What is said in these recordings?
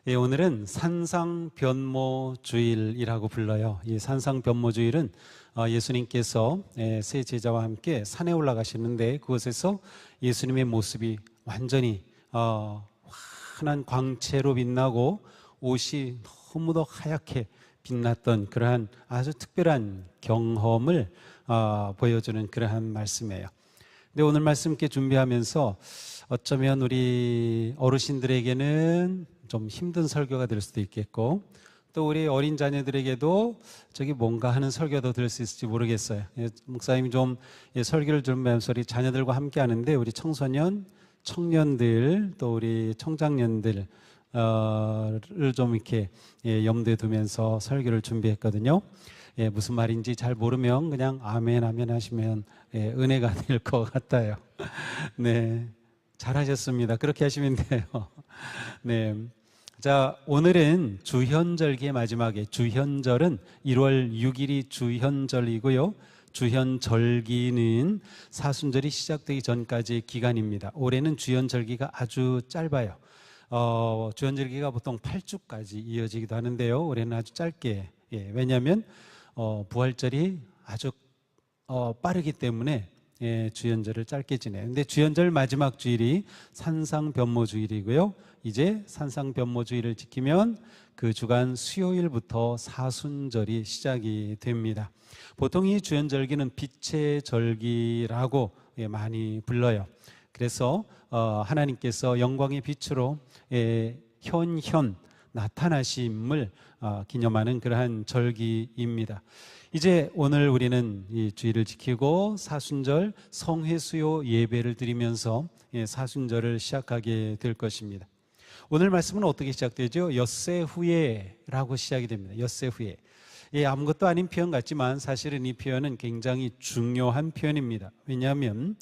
예, 오늘은 산상변모주일이라고 불러요. 이 산상변모주일은 예수님께서 세 제자와 함께 산에 올라가시는데 그곳에서 예수님의 모습이 완전히 환한 광채로 빛나고 옷이 너무도 하얗게 빛났던 그러한 아주 특별한 경험을 보여주는 그러한 말씀이에요. 근데 오늘 말씀 함께 준비하면서 어쩌면 우리 어르신들에게는 좀 힘든 설교가 될 수도 있겠고, 또 우리 어린 자녀들에게도 저기 뭔가 하는 설교도 될 수 있을지 모르겠어요. 목사님이 좀 설교를 들으면서 우리 자녀들과 함께 하는데 우리 청소년, 청년들, 또 우리 청장년들 를 좀 이렇게 염두에 두면서 설교를 준비했거든요. 무슨 말인지 잘 모르면 그냥 아멘 아멘 하시면 은혜가 될 것 같아요. 네, 잘하셨습니다. 그렇게 하시면 돼요. 네, 자, 오늘은 주현절기의 마지막에, 주현절은 1월 6일이 주현절이고요. 주현절기는 사순절이 시작되기 전까지의 기간입니다. 올해는 주현절기가 아주 짧아요. 주현절기가 보통 8주까지 이어지기도 하는데요. 올해는 아주 짧게, 왜냐하면 부활절이 아주 빠르기 때문에 주현절을 짧게 지내요. 근데 주현절 마지막 주일이 산상변모주일이고요. 이제 산상변모주일을 지키면 그 주간 수요일부터 사순절이 시작이 됩니다. 보통 이 주현절기는 빛의 절기라고 많이 불러요. 그래서 하나님께서 영광의 빛으로 현현 나타나심을 기념하는 그러한 절기입니다. 이제 오늘 우리는 이 주일을 지키고 사순절 성회수요 예배를 드리면서 사순절을 시작하게 될 것입니다. 오늘 말씀은 어떻게 시작되죠? 엿새 후에라고 시작이 됩니다. 엿새 후에. 아무것도 아닌 표현 같지만 사실은 이 표현은 굉장히 중요한 표현입니다. 왜냐하면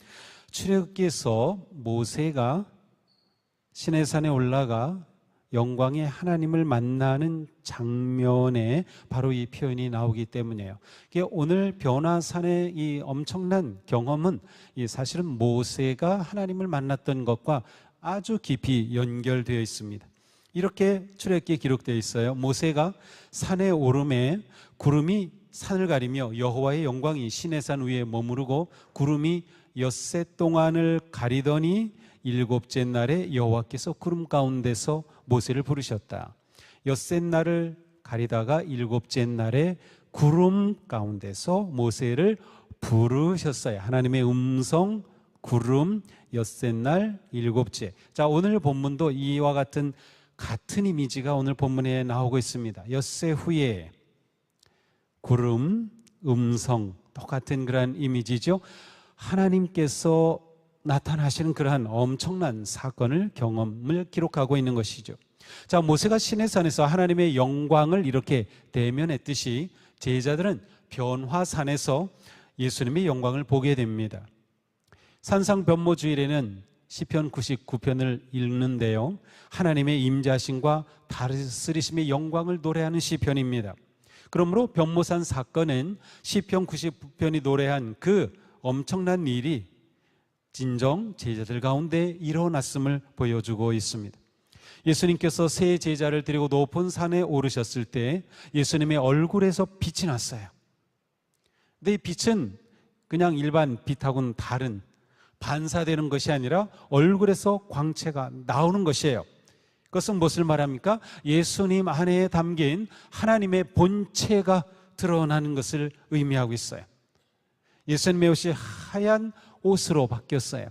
출애굽기에서 모세가 시내산에 올라가 영광의 하나님을 만나는 장면에 바로 이 표현이 나오기 때문이에요. 오늘 변화산의 이 엄청난 경험은 사실은 모세가 하나님을 만났던 것과 아주 깊이 연결되어 있습니다. 이렇게 출애굽기에 기록되어 있어요. 모세가 산에 오름에 구름이 산을 가리며 여호와의 영광이 시내산 위에 머무르고 구름이 엿새 동안을 가리더니 일곱째 날에 여호와께서 구름 가운데서 모세를 부르셨다. 엿새 날을 가리다가 일곱째 날에 구름 가운데서 모세를 부르셨어요. 하나님의 음성, 구름, 엿새 날, 일곱째. 자, 오늘 본문도 이와 같은 이미지가 오늘 본문에 나오고 있습니다. 엿새 후에 구름, 음성, 똑같은 그러한 이미지죠. 하나님께서 나타나시는 그러한 엄청난 사건을 경험을 기록하고 있는 것이죠. 자, 모세가 시내산에서 하나님의 영광을 이렇게 대면했듯이 제자들은 변화산에서 예수님의 영광을 보게 됩니다. 산상변모주일에는 시편 99편을 읽는데요, 하나님의 임재하심과 다스리심의 영광을 노래하는 시편입니다. 그러므로 변모산 사건은 시편 99편이 노래한 그 엄청난 일이 진정 제자들 가운데 일어났음을 보여주고 있습니다. 예수님께서 세 제자를 데리고 높은 산에 오르셨을 때 예수님의 얼굴에서 빛이 났어요. 근데 이 빛은 그냥 일반 빛하고는 다른, 반사되는 것이 아니라 얼굴에서 광채가 나오는 것이에요. 그것은 무엇을 말합니까? 예수님 안에 담긴 하나님의 본체가 드러나는 것을 의미하고 있어요. 예수님의 옷이 하얀 옷으로 바뀌었어요.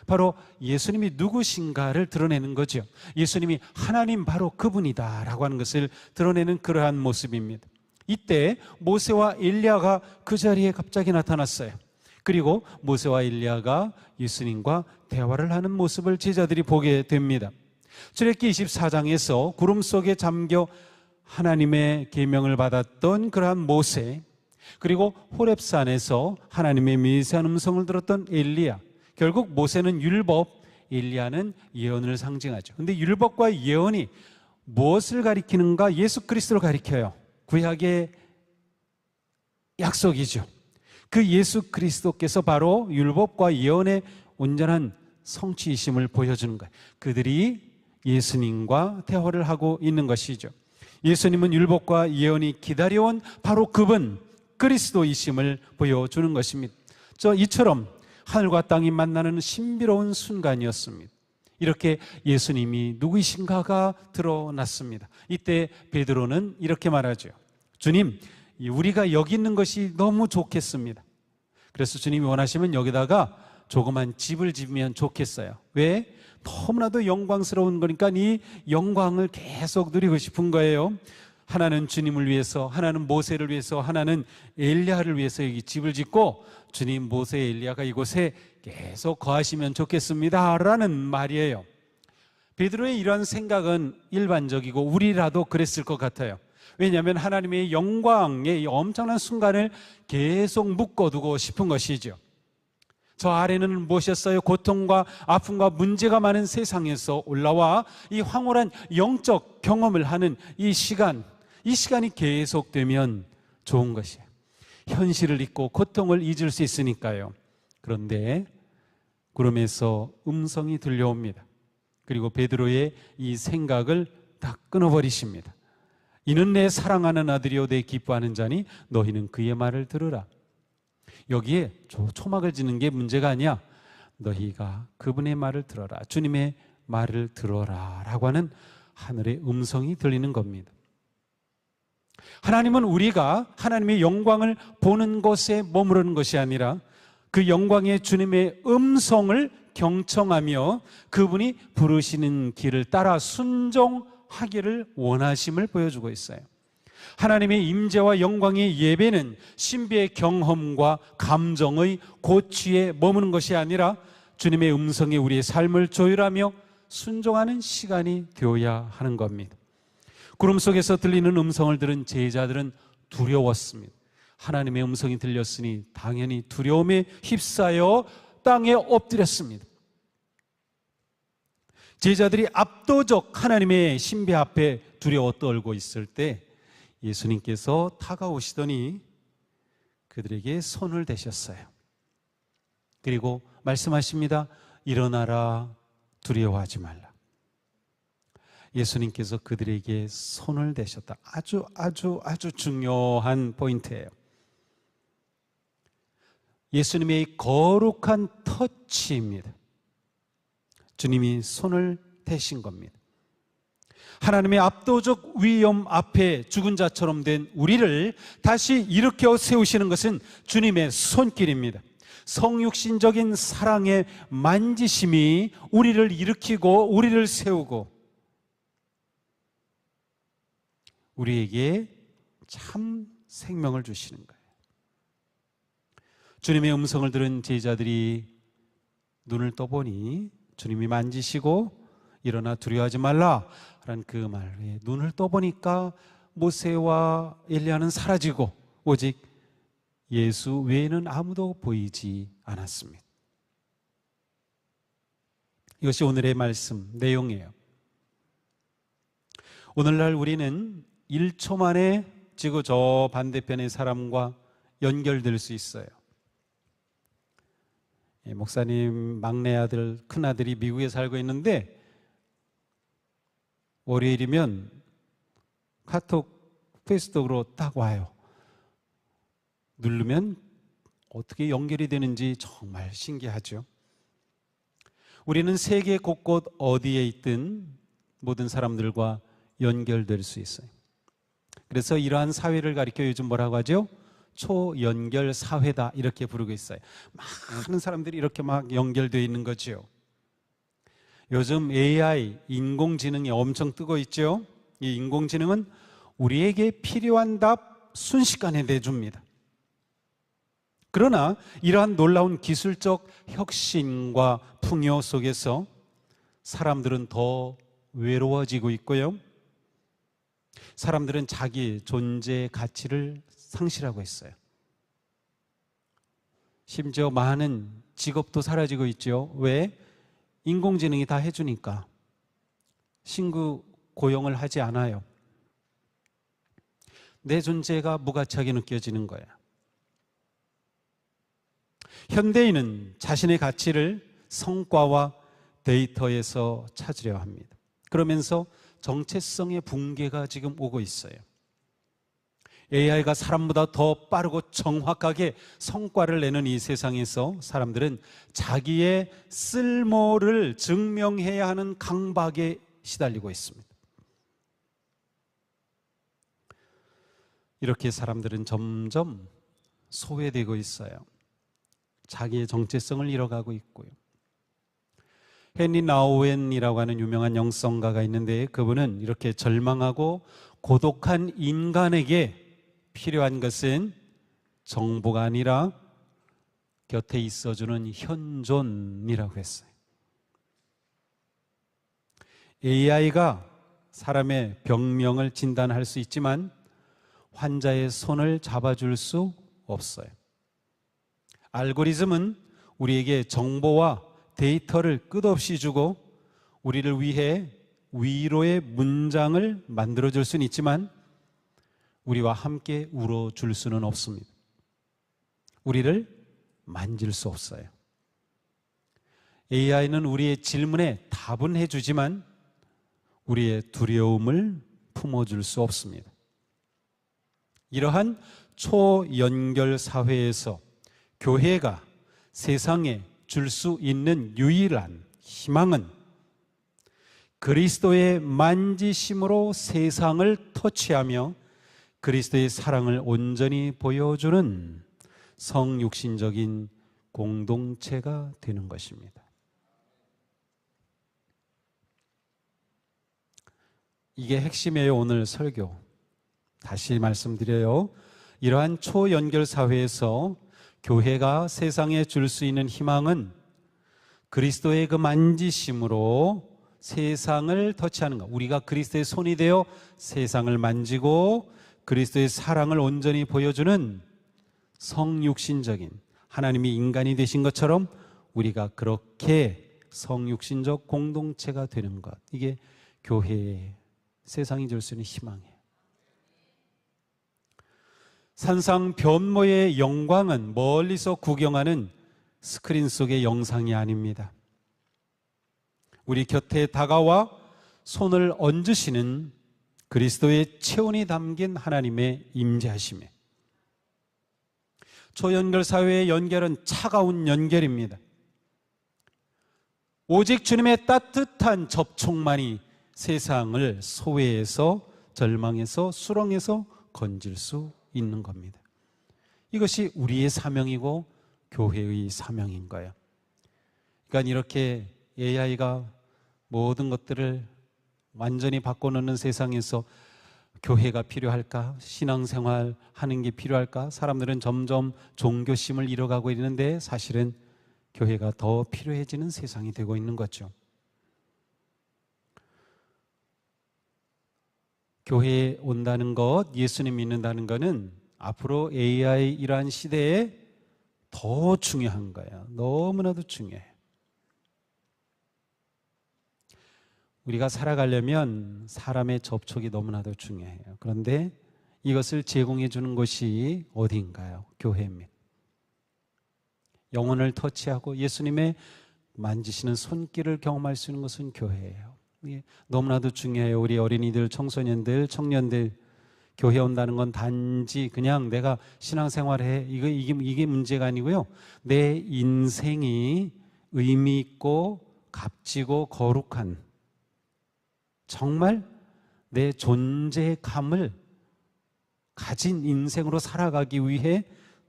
바로 예수님이 누구신가를 드러내는 거죠. 예수님이 하나님 바로 그분이다라고 하는 것을 드러내는 그러한 모습입니다. 이때 모세와 엘리야가 그 자리에 갑자기 나타났어요. 그리고 모세와 엘리야가 예수님과 대화를 하는 모습을 제자들이 보게 됩니다. 출애굽기 24장에서 구름 속에 잠겨 하나님의 계명을 받았던 그러한 모세, 그리고 호렙산에서 하나님의 미세한 음성을 들었던 엘리야, 결국 모세는 율법, 엘리야는 예언을 상징하죠. 그런데 율법과 예언이 무엇을 가리키는가? 예수 그리스도를 가리켜요. 구약의 약속이죠. 그 예수 그리스도께서 바로 율법과 예언의 온전한 성취이심을 보여주는 거예요. 그들이 예수님과 대화를 하고 있는 것이죠. 예수님은 율법과 예언이 기다려온 바로 그분 그리스도이심을 보여주는 것입니다. 이처럼 하늘과 땅이 만나는 신비로운 순간이었습니다. 이렇게 예수님이 누구이신가가 드러났습니다. 이때 베드로는 이렇게 말하죠. 주님, 우리가 여기 있는 것이 너무 좋겠습니다. 그래서 주님이 원하시면 여기다가 조그만 집을 지으면 좋겠어요. 왜? 너무나도 영광스러운 거니까 이 영광을 계속 누리고 싶은 거예요. 하나는 주님을 위해서, 하나는 모세를 위해서, 하나는 엘리야를 위해서 여기 집을 짓고 주님, 모세, 엘리야가 이곳에 계속 거하시면 좋겠습니다 라는 말이에요. 베드로의 이러한 생각은 일반적이고 우리라도 그랬을 것 같아요. 왜냐하면 하나님의 영광의 이 엄청난 순간을 계속 묶어두고 싶은 것이죠. 저 아래는 무엇이었어요? 고통과 아픔과 문제가 많은 세상에서 올라와 이 황홀한 영적 경험을 하는 이 시간이 계속되면 좋은 것이에요. 현실을 잊고 고통을 잊을 수 있으니까요. 그런데 구름에서 음성이 들려옵니다. 그리고 베드로의 이 생각을 다 끊어버리십니다. 이는 내 사랑하는 아들이요 내 기뻐하는 자니 너희는 그의 말을 들으라. 여기에 초막을 짓는 게 문제가 아니야. 너희가 그분의 말을 들어라, 주님의 말을 들어라 라고 하는 하늘의 음성이 들리는 겁니다. 하나님은 우리가 하나님의 영광을 보는 곳에 머무르는 것이 아니라 그 영광의 주님의 음성을 경청하며 그분이 부르시는 길을 따라 순종하기를 원하심을 보여주고 있어요. 하나님의 임재와 영광의 예배는 신비의 경험과 감정의 고취에 머무는 것이 아니라 주님의 음성에 우리의 삶을 조율하며 순종하는 시간이 되어야 하는 겁니다. 구름 속에서 들리는 음성을 들은 제자들은 두려웠습니다. 하나님의 음성이 들렸으니 당연히 두려움에 휩싸여 땅에 엎드렸습니다. 제자들이 압도적 하나님의 신비 앞에 두려워 떨고 있을 때 예수님께서 다가오시더니 그들에게 손을 대셨어요. 그리고 말씀하십니다. 일어나라, 두려워하지 말라. 예수님께서 그들에게 손을 대셨다. 아주 중요한 포인트예요. 예수님의 거룩한 터치입니다. 주님이 손을 대신 겁니다. 하나님의 압도적 위엄 앞에 죽은 자처럼 된 우리를 다시 일으켜 세우시는 것은 주님의 손길입니다. 성육신적인 사랑의 만지심이 우리를 일으키고 우리를 세우고 우리에게 참 생명을 주시는 거예요. 주님의 음성을 들은 제자들이 눈을 떠보니 주님이 만지시고 일어나 두려워하지 말라 라는 그 말에 눈을 떠보니까 모세와 엘리야는 사라지고 오직 예수 외에는 아무도 보이지 않았습니다. 이것이 오늘의 말씀 내용이에요. 오늘날 우리는 1초 만에 지구 저 반대편의 사람과 연결될 수 있어요. 목사님 막내 아들, 큰 아들이 미국에 살고 있는데 월요일이면 카톡, 페이스북으로 딱 와요. 누르면 어떻게 연결이 되는지 정말 신기하죠. 우리는 세계 곳곳 어디에 있든 모든 사람들과 연결될 수 있어요. 그래서 이러한 사회를 가리켜 요즘 뭐라고 하죠? 초연결 사회다 이렇게 부르고 있어요. 많은 사람들이 이렇게 막 연결되어 있는 거죠. 요즘 AI, 인공지능이 엄청 뜨고 있죠. 이 인공지능은 우리에게 필요한 답 순식간에 내줍니다. 그러나 이러한 놀라운 기술적 혁신과 풍요 속에서 사람들은 더 외로워지고 있고요. 사람들은 자기 존재의 가치를 상실하고 있어요. 심지어 많은 직업도 사라지고 있죠. 왜? 인공지능이 다 해주니까. 신규 고용을 하지 않아요. 내 존재가 무가치하게 느껴지는 거야. 현대인은 자신의 가치를 성과와 데이터에서 찾으려 합니다. 그러면서 정체성의 붕괴가 지금 오고 있어요. AI가 사람보다 더 빠르고 정확하게 성과를 내는 이 세상에서 사람들은 자기의 쓸모를 증명해야 하는 강박에 시달리고 있습니다. 이렇게 사람들은 점점 소외되고 있어요. 자기의 정체성을 잃어가고 있고요. 헨리 나우엔이라고 하는 유명한 영성가가 있는데, 그분은 이렇게 절망하고 고독한 인간에게 필요한 것은 정보가 아니라 곁에 있어주는 현존이라고 했어요. AI가 사람의 병명을 진단할 수 있지만 환자의 손을 잡아줄 수 없어요. 알고리즘은 우리에게 정보와 데이터를 끝없이 주고 우리를 위해 위로의 문장을 만들어줄 수는 있지만 우리와 함께 울어줄 수는 없습니다. 우리를 만질 수 없어요. AI는 우리의 질문에 답은 해주지만 우리의 두려움을 품어줄 수 없습니다. 이러한 초연결 사회에서 교회가 세상에 줄 수 있는 유일한 희망은 그리스도의 만지심으로 세상을 터치하며 그리스도의 사랑을 온전히 보여주는 성육신적인 공동체가 되는 것입니다. 이게 핵심이에요. 오늘 설교. 다시 말씀드려요. 이러한 초연결 사회에서 교회가 세상에 줄 수 있는 희망은 그리스도의 그 만지심으로 세상을 터치하는 것. 우리가 그리스도의 손이 되어 세상을 만지고 그리스도의 사랑을 온전히 보여주는 성육신적인, 하나님이 인간이 되신 것처럼 우리가 그렇게 성육신적 공동체가 되는 것. 이게 교회의 세상이 줄 수 있는 희망이에요. 산상 변모의 영광은 멀리서 구경하는 스크린 속의 영상이 아닙니다. 우리 곁에 다가와 손을 얹으시는 그리스도의 체온이 담긴 하나님의 임재하심에, 초연결 사회의 연결은 차가운 연결입니다. 오직 주님의 따뜻한 접촉만이 세상을 소외에서, 절망에서, 수렁에서 건질 수 있는 겁니다. 이것이 우리의 사명이고 교회의 사명인 거예요. 그러니까 이렇게 AI가 모든 것들을 완전히 바꿔놓는 세상에서 교회가 필요할까? 신앙생활 하는 게 필요할까? 사람들은 점점 종교심을 잃어가고 있는데 사실은 교회가 더 필요해지는 세상이 되고 있는 거죠. 교회에 온다는 것, 예수님 믿는다는 것은 앞으로 AI 이러한 시대에 더 중요한 거예요. 너무나도 중요해요. 우리가 살아가려면 사람의 접촉이 너무나도 중요해요. 그런데 이것을 제공해 주는 곳이 어디인가요? 교회입니다. 영혼을 터치하고 예수님의 만지시는 손길을 경험할 수 있는 것은 교회예요. 이게 너무나도 중요해요. 우리 어린이들, 청소년들, 청년들, 교회 온다는 건 단지 그냥 내가 신앙생활해, 이게 문제가 아니고요. 내 인생이 의미 있고 값지고 거룩한, 정말 내 존재감을 가진 인생으로 살아가기 위해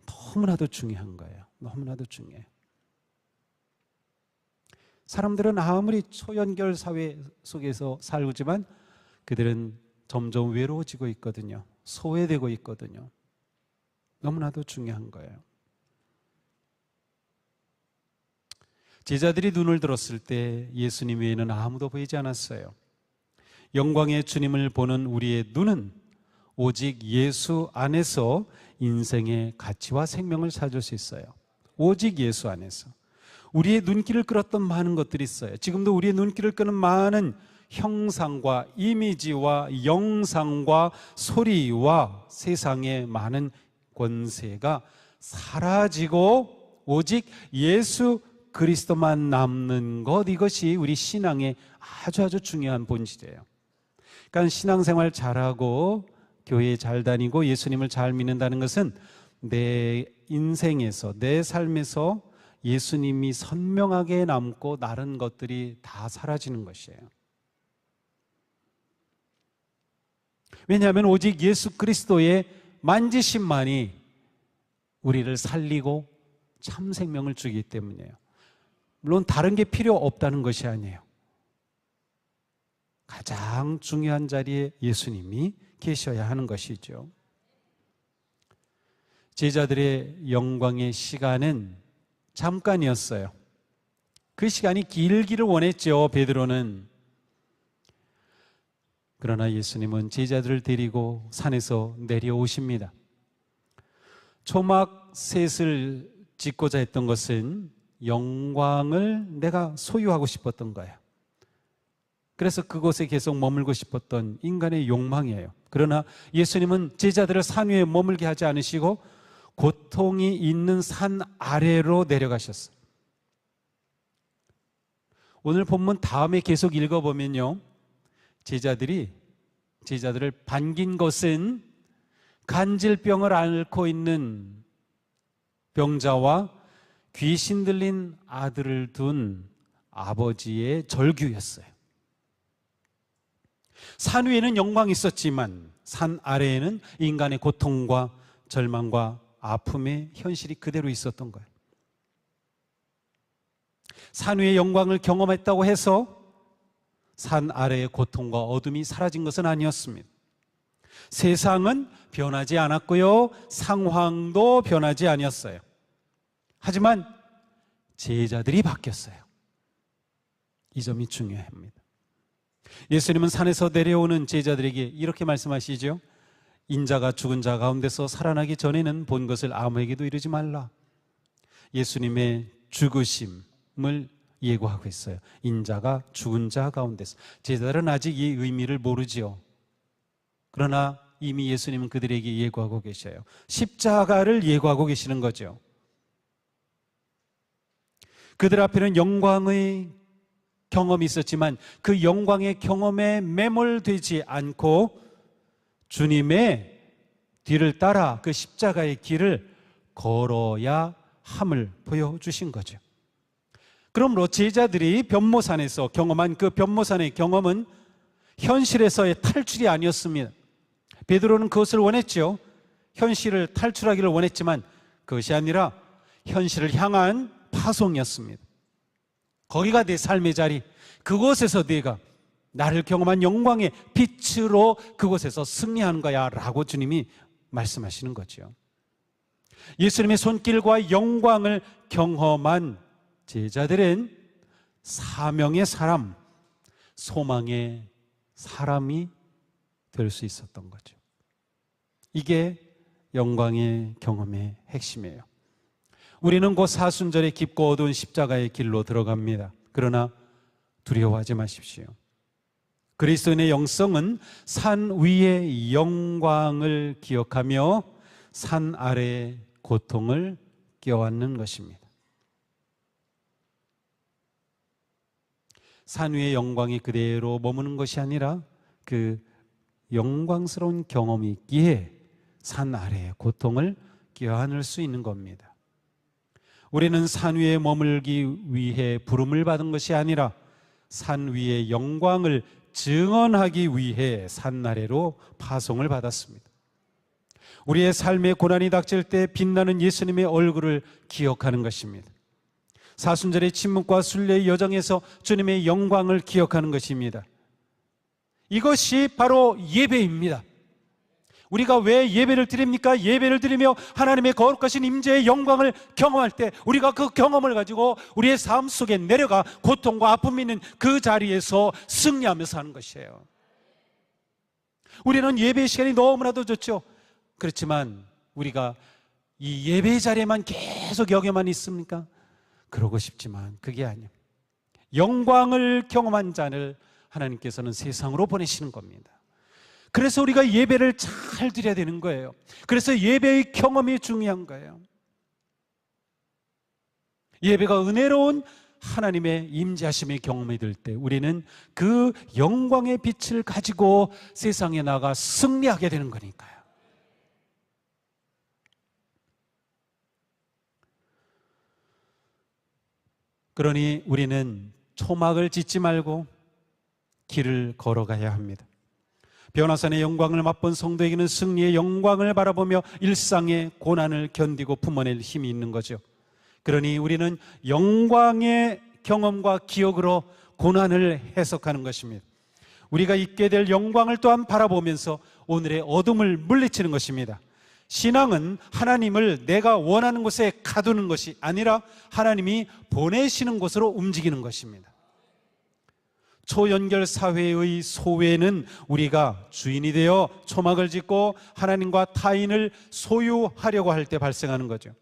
너무나도 중요한 거예요. 너무나도 중요해요. 사람들은 아무리 초연결 사회 속에서 살지만 그들은 점점 외로워지고 있거든요. 소외되고 있거든요. 너무나도 중요한 거예요. 제자들이 눈을 들었을 때 예수님 외에는 아무도 보이지 않았어요. 영광의 주님을 보는 우리의 눈은 오직 예수 안에서 인생의 가치와 생명을 찾을 수 있어요. 오직 예수 안에서. 우리의 눈길을 끌었던 많은 것들이 있어요. 지금도 우리의 눈길을 끄는 많은 형상과 이미지와 영상과 소리와 세상의 많은 권세가 사라지고 오직 예수 그리스도만 남는 것, 이것이 우리 신앙의 아주 중요한 본질이에요. 그러니까 신앙생활 잘하고 교회 잘 다니고 예수님을 잘 믿는다는 것은 내 인생에서, 내 삶에서 예수님이 선명하게 남고 다른 것들이 다 사라지는 것이에요. 왜냐하면 오직 예수 그리스도의 만지심만이 우리를 살리고 참 생명을 주기 때문이에요. 물론 다른 게 필요 없다는 것이 아니에요. 가장 중요한 자리에 예수님이 계셔야 하는 것이죠. 제자들의 영광의 시간은 잠깐이었어요. 그 시간이 길기를 원했죠, 베드로는. 그러나 예수님은 제자들을 데리고 산에서 내려오십니다. 초막 셋을 짓고자 했던 것은 영광을 내가 소유하고 싶었던 거예요. 그래서 그곳에 계속 머물고 싶었던 인간의 욕망이에요. 그러나 예수님은 제자들을 산 위에 머물게 하지 않으시고 고통이 있는 산 아래로 내려가셨어요. 오늘 본문 다음에 계속 읽어보면요, 제자들을 반긴 것은 간질병을 앓고 있는 병자와 귀신 들린 아들을 둔 아버지의 절규였어요. 산 위에는 영광이 있었지만 산 아래에는 인간의 고통과 절망과 아픔의 현실이 그대로 있었던 거예요. 산 위의 영광을 경험했다고 해서 산 아래의 고통과 어둠이 사라진 것은 아니었습니다. 세상은 변하지 않았고요, 상황도 변하지 아니었어요. 하지만 제자들이 바뀌었어요. 이 점이 중요합니다. 예수님은 산에서 내려오는 제자들에게 이렇게 말씀하시죠. 인자가 죽은 자 가운데서 살아나기 전에는 본 것을 아무에게도 이르지 말라. 예수님의 죽으심을 예고하고 있어요. 인자가 죽은 자 가운데서. 제자들은 아직 이 의미를 모르지요. 그러나 이미 예수님은 그들에게 예고하고 계셔요. 십자가를 예고하고 계시는 거죠. 그들 앞에는 영광의 경험이 있었지만 그 영광의 경험에 매몰되지 않고 주님의 뒤를 따라 그 십자가의 길을 걸어야 함을 보여주신 거죠. 그러므로 제자들이 변모산에서 경험한 그 변모산의 경험은 현실에서의 탈출이 아니었습니다. 베드로는 그것을 원했죠. 현실을 탈출하기를 원했지만 그것이 아니라 현실을 향한 파송이었습니다. 거기가 내 삶의 자리, 그곳에서 네가 나를 경험한 영광의 빛으로 그곳에서 승리하는 거야 라고 주님이 말씀하시는 거죠. 예수님의 손길과 영광을 경험한 제자들은 사명의 사람, 소망의 사람이 될 수 있었던 거죠. 이게 영광의 경험의 핵심이에요. 우리는 곧 사순절의 깊고 어두운 십자가의 길로 들어갑니다. 그러나 두려워하지 마십시오. 그리스도인의 영성은 산 위의 영광을 기억하며 산 아래의 고통을 껴안는 것입니다. 산 위의 영광이 그대로 머무는 것이 아니라 그 영광스러운 경험이 있기에 산 아래의 고통을 껴안을 수 있는 겁니다. 우리는 산 위에 머물기 위해 부름을 받은 것이 아니라 산 위의 영광을 증언하기 위해 산 아래로 파송을 받았습니다. 우리의 삶에 고난이 닥칠 때 빛나는 예수님의 얼굴을 기억하는 것입니다. 사순절의 침묵과 순례의 여정에서 주님의 영광을 기억하는 것입니다. 이것이 바로 예배입니다. 우리가 왜 예배를 드립니까? 예배를 드리며 하나님의 거룩하신 임재의 영광을 경험할 때 우리가 그 경험을 가지고 우리의 삶 속에 내려가 고통과 아픔이 있는 그 자리에서 승리하며 사는 것이에요. 우리는 예배 시간이 너무나도 좋죠. 그렇지만 우리가 이 예배 자리에만 계속 여기만 있습니까? 그러고 싶지만 그게 아니에요. 영광을 경험한 자를 하나님께서는 세상으로 보내시는 겁니다. 그래서 우리가 예배를 잘 드려야 되는 거예요. 그래서 예배의 경험이 중요한 거예요. 예배가 은혜로운 하나님의 임재하심의 경험이 될 때 우리는 그 영광의 빛을 가지고 세상에 나가 승리하게 되는 거니까요. 그러니 우리는 초막을 짓지 말고 길을 걸어가야 합니다. 변화산의 영광을 맛본 성도에게는 승리의 영광을 바라보며 일상의 고난을 견디고 품어낼 힘이 있는 거죠. 그러니 우리는 영광의 경험과 기억으로 고난을 해석하는 것입니다. 우리가 있게 될 영광을 또한 바라보면서 오늘의 어둠을 물리치는 것입니다. 신앙은 하나님을 내가 원하는 곳에 가두는 것이 아니라 하나님이 보내시는 곳으로 움직이는 것입니다. 초연결 사회의 소외는 우리가 주인이 되어 초막을 짓고 하나님과 타인을 소유하려고 할 때 발생하는 거죠.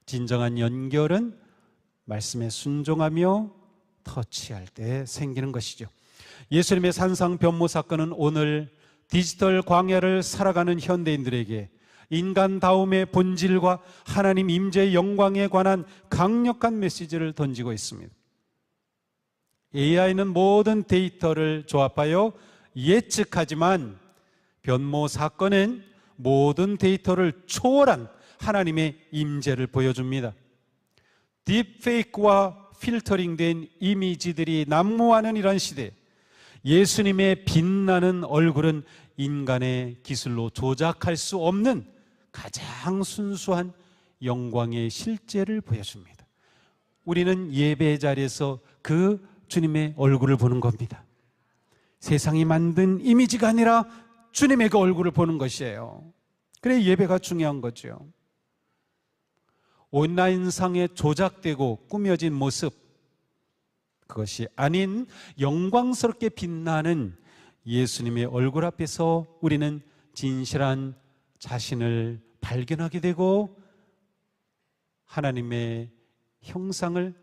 진정한 연결은 말씀에 순종하며 터치할 때 생기는 것이죠. 예수님의 산상 변모 사건은 오늘 디지털 광야를 살아가는 현대인들에게 인간다움의 본질과 하나님 임재의 영광에 관한 강력한 메시지를 던지고 있습니다. AI는 모든 데이터를 조합하여 예측하지만 변모 사건은 모든 데이터를 초월한 하나님의 임재를 보여줍니다. 딥페이크와 필터링된 이미지들이 난무하는 이런 시대, 예수님의 빛나는 얼굴은 인간의 기술로 조작할 수 없는 가장 순수한 영광의 실제를 보여줍니다. 우리는 예배 자리에서 그 주님의 얼굴을 보는 겁니다. 세상이 만든 이미지가 아니라 주님의 그 얼굴을 보는 것이에요. 그래 예배가 중요한 거죠. 온라인상에 조작되고 꾸며진 모습, 그것이 아닌 영광스럽게 빛나는 예수님의 얼굴 앞에서 우리는 진실한 자신을 발견하게 되고 하나님의 형상을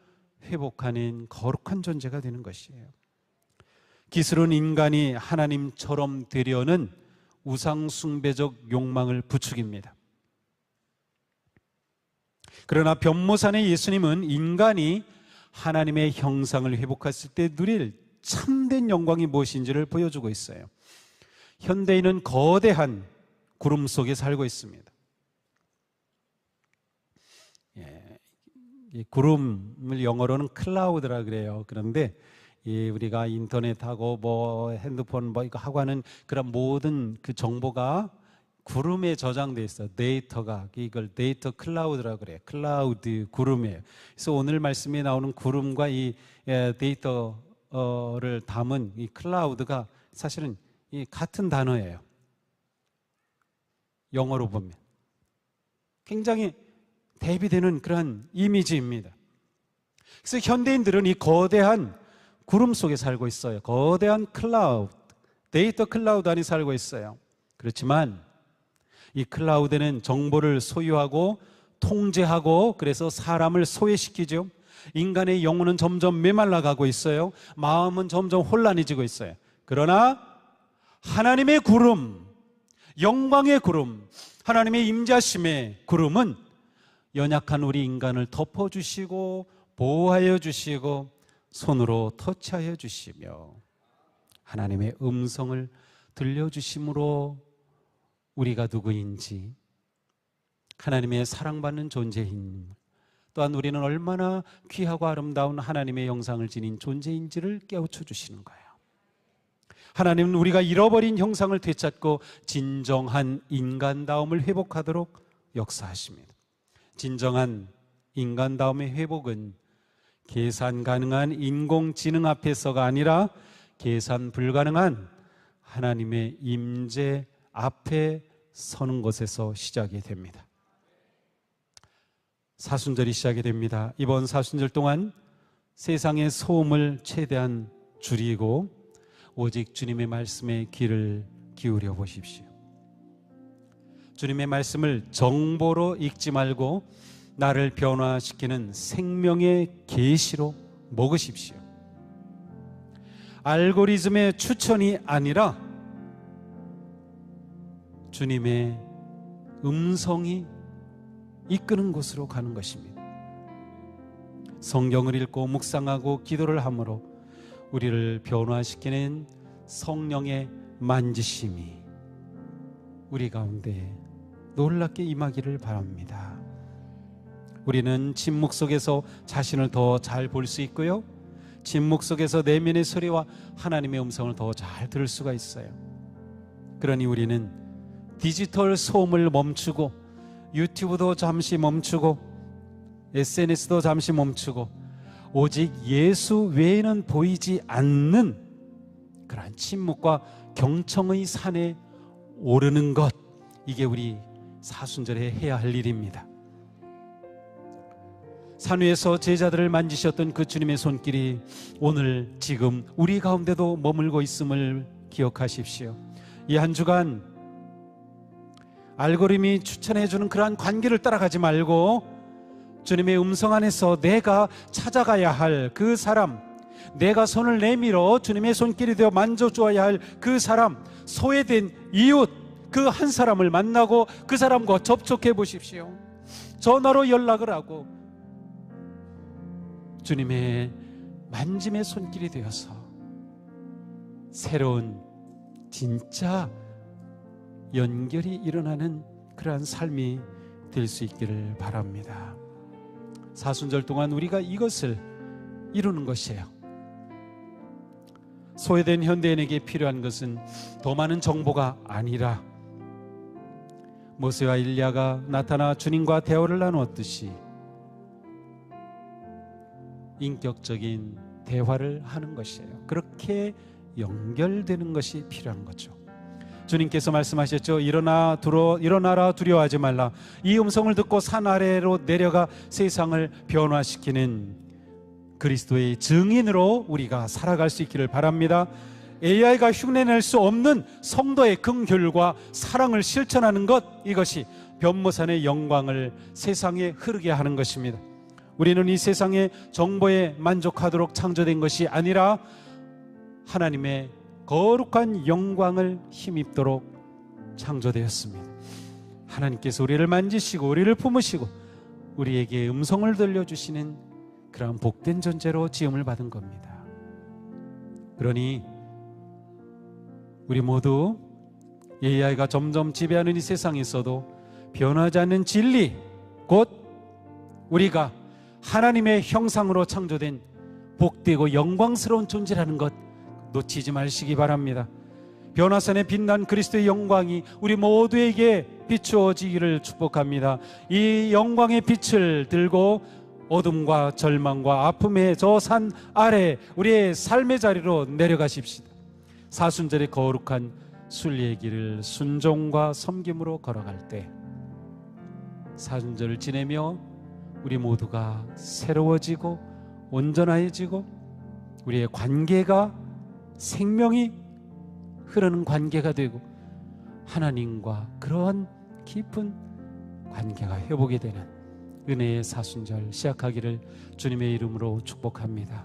회복하는 거룩한 존재가 되는 것이에요. 기술은 인간이 하나님처럼 되려는 우상숭배적 욕망을 부추깁니다. 그러나 변모산의 예수님은 인간이 하나님의 형상을 회복했을 때 누릴 참된 영광이 무엇인지를 보여주고 있어요. 현대인은 거대한 구름 속에 살고 있습니다. 이 구름을 영어로는 클라우드라 그래요. 그런데 우리가 인터넷하고 뭐 핸드폰 뭐 이거 하고 하는 그런 모든 그 정보가 구름에 저장돼 있어요. 데이터가 이걸 데이터 클라우드라 그래요. 클라우드 구름이에요. 그래서 오늘 말씀에 나오는 구름과 이 데이터를 담은 이 클라우드가 사실은 이 같은 단어예요. 영어로 보면 굉장히 대비되는 그런 이미지입니다. 그래서 현대인들은 이 거대한 구름 속에 살고 있어요. 거대한 클라우드, 데이터 클라우드 안에 살고 있어요. 그렇지만 이 클라우드는 정보를 소유하고 통제하고 그래서 사람을 소외시키죠. 인간의 영혼은 점점 메말라가고 있어요. 마음은 점점 혼란해지고 있어요. 그러나 하나님의 구름, 영광의 구름, 하나님의 임재하심의 구름은 연약한 우리 인간을 덮어주시고 보호하여 주시고 손으로 터치하여 주시며 하나님의 음성을 들려주심으로 우리가 누구인지, 하나님의 사랑받는 존재인, 또한 우리는 얼마나 귀하고 아름다운 하나님의 영상을 지닌 존재인지를 깨우쳐 주시는 거예요. 하나님은 우리가 잃어버린 형상을 되찾고 진정한 인간다움을 회복하도록 역사하십니다. 진정한 인간다움의 회복은 계산 가능한 인공지능 앞에서가 아니라 계산 불가능한 하나님의 임재 앞에 서는 것에서 시작이 됩니다. 사순절이 시작이 됩니다. 이번 사순절 동안 세상의 소음을 최대한 줄이고 오직 주님의 말씀에 귀를 기울여 보십시오. 주님의 말씀을 정보로 읽지 말고 나를 변화시키는 생명의 계시로 먹으십시오. 알고리즘의 추천이 아니라 주님의 음성이 이끄는 곳으로 가는 것입니다. 성경을 읽고 묵상하고 기도를 함으로 우리를 변화시키는 성령의 만지심이 우리 가운데 놀랍게 임하기를 바랍니다. 우리는 침묵 속에서 자신을 더 잘 볼 수 있고요, 침묵 속에서 내면의 소리와 하나님의 음성을 더 잘 들을 수가 있어요. 그러니 우리는 디지털 소음을 멈추고, 유튜브도 잠시 멈추고, SNS도 잠시 멈추고, 오직 예수 외에는 보이지 않는 그러한 침묵과 경청의 산에 오르는 것, 이게 우리 사순절에 해야 할 일입니다. 산 위에서 제자들을 만지셨던 그 주님의 손길이 오늘 지금 우리 가운데도 머물고 있음을 기억하십시오. 이 한 주간 알고리즘이 추천해주는 그러한 관계를 따라가지 말고 주님의 음성 안에서 내가 찾아가야 할 그 사람, 내가 손을 내밀어 주님의 손길이 되어 만져주어야 할 그 사람, 소외된 이웃, 그 한 사람을 만나고 그 사람과 접촉해 보십시오. 전화로 연락을 하고 주님의 만짐의 손길이 되어서 새로운 진짜 연결이 일어나는 그러한 삶이 될 수 있기를 바랍니다. 사순절 동안 우리가 이것을 이루는 것이에요. 소외된 현대인에게 필요한 것은 더 많은 정보가 아니라 모세와 일리야가 나타나 주님과 대화를 나누었듯이 인격적인 대화를 하는 것이에요. 그렇게 연결되는 것이 필요한 거죠. 주님께서 말씀하셨죠. 일어나라, 두려워하지 말라. 이 음성을 듣고 산 아래로 내려가 세상을 변화시키는 그리스도의 증인으로 우리가 살아갈 수 있기를 바랍니다. AI가 흉내낼 수 없는 성도의 긍휼과 사랑을 실천하는 것, 이것이 변모산의 영광을 세상에 흐르게 하는 것입니다. 우리는 이 세상의 정보에 만족하도록 창조된 것이 아니라 하나님의 거룩한 영광을 힘입도록 창조되었습니다. 하나님께서 우리를 만지시고 우리를 품으시고 우리에게 음성을 들려주시는 그런 복된 존재로 지음을 받은 겁니다. 그러니 우리 모두 AI가 점점 지배하는 이 세상에서도 변하지 않는 진리, 곧 우리가 하나님의 형상으로 창조된 복되고 영광스러운 존재라는 것 놓치지 마시기 바랍니다. 변화산에 빛난 그리스도의 영광이 우리 모두에게 비추어지기를 축복합니다. 이 영광의 빛을 들고 어둠과 절망과 아픔의 저 산 아래 우리의 삶의 자리로 내려가십시다. 사순절의 거룩한 순리의 길을 순종과 섬김으로 걸어갈 때 사순절을 지내며 우리 모두가 새로워지고 온전해지고 우리의 관계가 생명이 흐르는 관계가 되고 하나님과 그러한 깊은 관계가 회복이 되는 은혜의 사순절 시작하기를 주님의 이름으로 축복합니다.